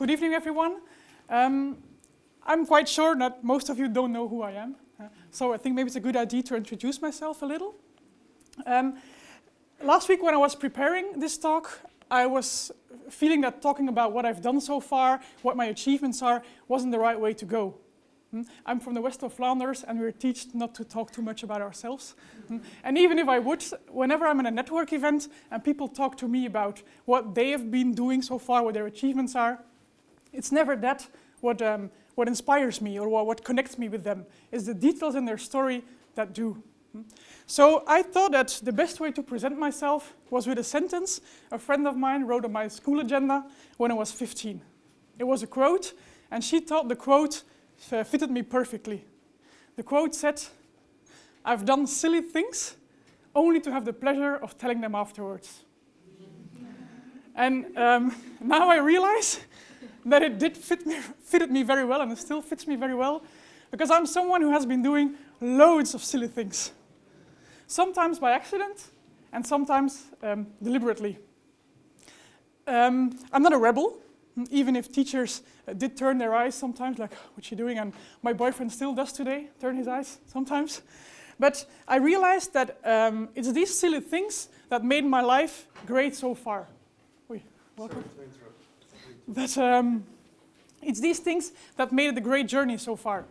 Good evening, everyone. I'm quite sure that most of you don't know who I am, so I think maybe it's a good idea to introduce myself a little. Last week when I was preparing this talk, I was feeling that talking about what I've done so far, what my achievements are, wasn't the right way to go. I'm from the west of Flanders, and we're taught not to talk too much about ourselves. And even if I would, whenever I'm in a network event and people talk to me about what they have been doing so far, what their achievements are, it's never that what inspires me or what connects me with them. It's the details in their story that do. So I thought that the best way to present myself was with a sentence a friend of mine wrote on my school agenda when I was 15. It was a quote, and she thought the quote fitted me perfectly. The quote said, "I've done silly things only to have the pleasure of telling them afterwards." And now I realize that it did fitted me very well, and it still fits me very well, because I'm someone who has been doing loads of silly things. Sometimes by accident, and sometimes deliberately. I'm not a rebel, even if teachers did turn their eyes sometimes, like, what's she doing? And my boyfriend still does today, turn his eyes sometimes. But I realized that it's these silly things that made my life great so far. Welcome. Sorry to interrupt. It's these things that made it a great journey so far.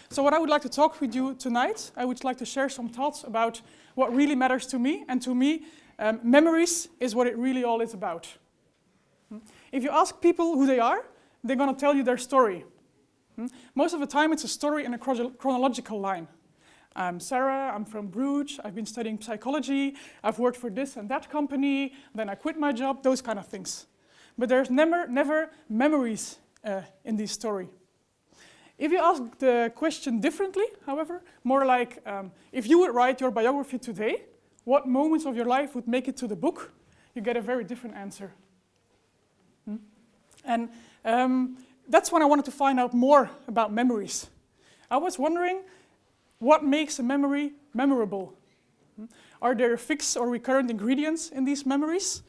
So what I would like to talk with you tonight, I would like to share some thoughts about what really matters to me, and to me, memories is what it really all is about. If you ask people who they are, they're going to tell you their story. Most of the time it's a story in a chronological line. I'm Sarah, I'm from Bruges, I've been studying psychology, I've worked for this and that company, then I quit my job, those kind of things. But there's never memories in this story. If you ask the question differently, however, more like if you would write your biography today, what moments of your life would make it to the book, you get a very different answer. And that's when I wanted to find out more about memories. I was wondering, what makes a memory memorable? Are there fixed or recurrent ingredients in these memories?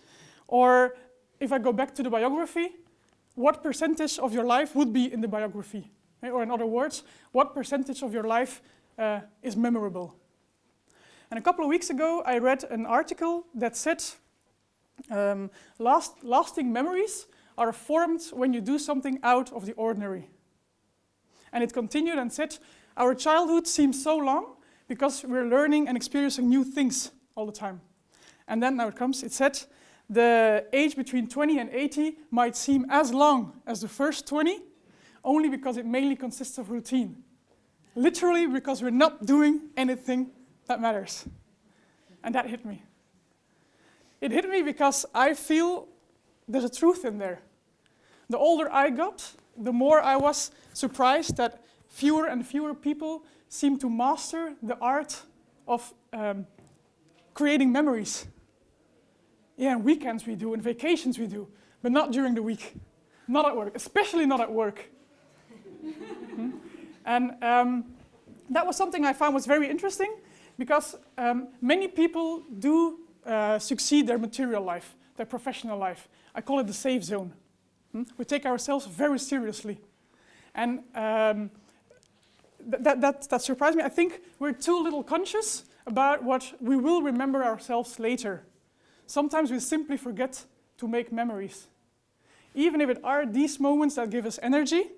Or if I go back to the biography, what percentage of your life would be in the biography? Or in other words, what percentage of your life is memorable? And a couple of weeks ago, I read an article that said lasting memories are formed when you do something out of the ordinary. And it continued and said, our childhood seems so long because we're learning and experiencing new things all the time. And then now it comes, it said, the age between 20 and 80 might seem as long as the first 20, only because it mainly consists of routine. Literally because we're not doing anything that matters. And that hit me. It hit me because I feel there's a truth in there. The older I got, the more I was surprised that fewer and fewer people seem to master the art of creating memories. Yeah, on weekends we do, and vacations we do, but not during the week. Not at work, especially not at work. And that was something I found was very interesting, because many people do succeed their material life, their professional life. I call it the safe zone. We take ourselves very seriously. And that surprised me. I think we're too little conscious about what we will remember ourselves later. Sometimes we simply forget to make memories. Even if it are these moments that give us energy,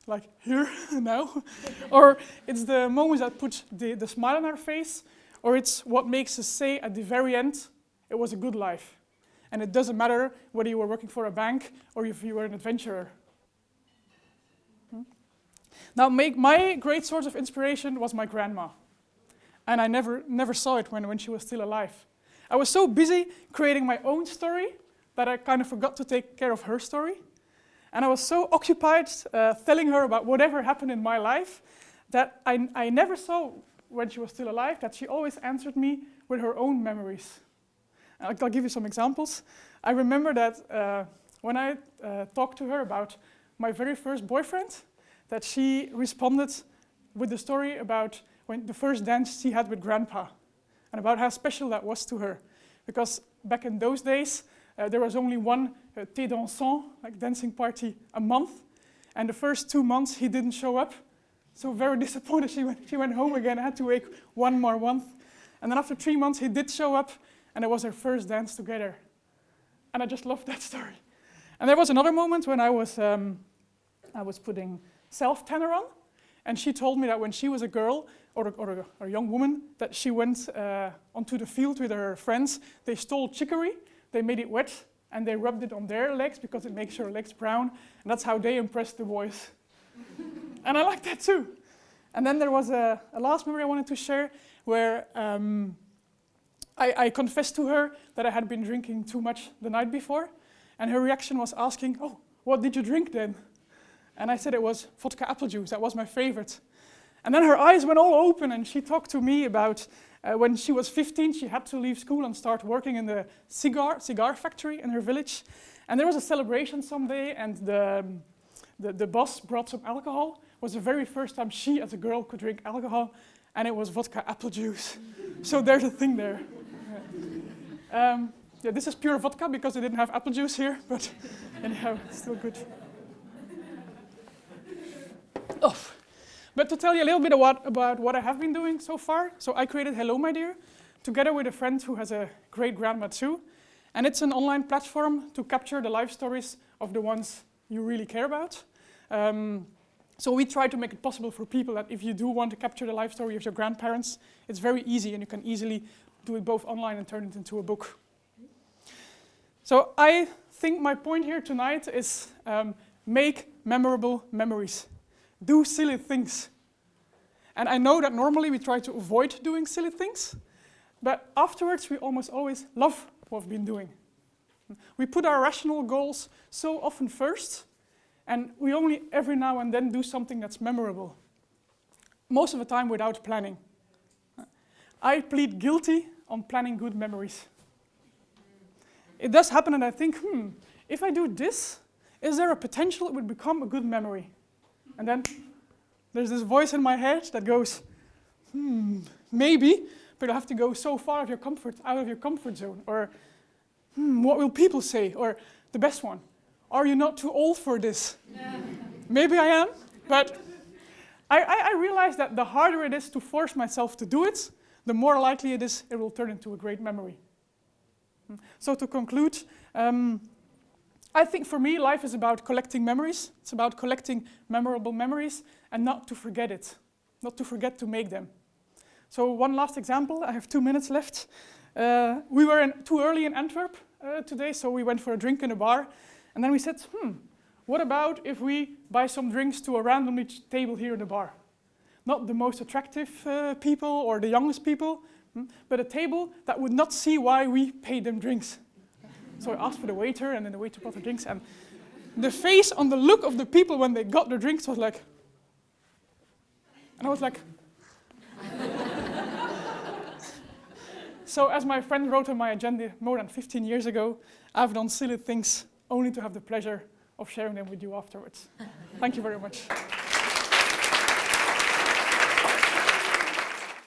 like here, now, or it's the moments that put the smile on our face, or it's what makes us say at the very end, it was a good life. And it doesn't matter whether you were working for a bank or if you were an adventurer. Now, my great source of inspiration was my grandma. And I never saw it when she was still alive. I was so busy creating my own story that I kind of forgot to take care of her story. And I was so occupied telling her about whatever happened in my life that I never saw, when she was still alive, that she always answered me with her own memories. And I'll give you some examples. I remember that when I talked to her about my very first boyfriend, that she responded with the story about the first dance she had with Grandpa, and about how special that was to her. Because back in those days, there was only one thé dansant, like dancing party, a month. And the first 2 months he didn't show up. So very disappointed, she went home again, had to wait 1 more month. And then after 3 months he did show up, and it was their first dance together. And I just loved that story. And there was another moment when I was putting self-tanner on, and she told me that when she was a girl, or a young woman, that she went onto the field with her friends. They stole chicory, they made it wet, and they rubbed it on their legs because it makes your legs brown, and that's how they impressed the boys. And I like that too. And then there was a last memory I wanted to share, where I confessed to her that I had been drinking too much the night before, and her reaction was asking, "Oh, what did you drink then?" And I said it was vodka apple juice, that was my favorite. And then her eyes went all open, and she talked to me about when she was 15, she had to leave school and start working in the cigar factory in her village. And there was a celebration someday, and the boss brought some alcohol. It was the very first time she, as a girl, could drink alcohol, and it was vodka apple juice. So there's a thing there. Yeah, this is pure vodka because they didn't have apple juice here, but anyhow, it's still good. Oh. But to tell you a little bit about what I have been doing so far, so I created Hello My Dear, together with a friend who has a great grandma too, and it's an online platform to capture the life stories of the ones you really care about. So we try to make it possible for people that if you do want to capture the life story of your grandparents, it's very easy, and you can easily do it both online and turn it into a book. So I think my point here tonight is make memorable memories. Do silly things. And I know that normally we try to avoid doing silly things, but afterwards we almost always love what we've been doing. We put our rational goals so often first, and we only every now and then do something that's memorable. Most of the time without planning. I plead guilty on planning good memories. It does happen, and I think, if I do this, is there a potential it would become a good memory? And then there's this voice in my head that goes, maybe, but you'll have to go so far out of your comfort zone. Or, what will people say? Or the best one, are you not too old for this? Maybe I am, but I realize that the harder it is to force myself to do it, the more likely it is it will turn into a great memory. So to conclude, I think for me, life is about collecting memories. It's about collecting memorable memories and not to forget it, not to forget to make them. So one last example, I have 2 minutes left. We were too early in Antwerp today, so we went for a drink in a bar. And then we said, what about if we buy some drinks to a random table here in the bar? Not the most attractive people or the youngest people, but a table that would not see why we paid them drinks. So I asked for the waiter, and then the waiter brought the drinks, and the face on the look of the people when they got their drinks was like, and I was like, So as my friend wrote on my agenda more than 15 years ago, I've done silly things only to have the pleasure of sharing them with you afterwards. Thank you very much.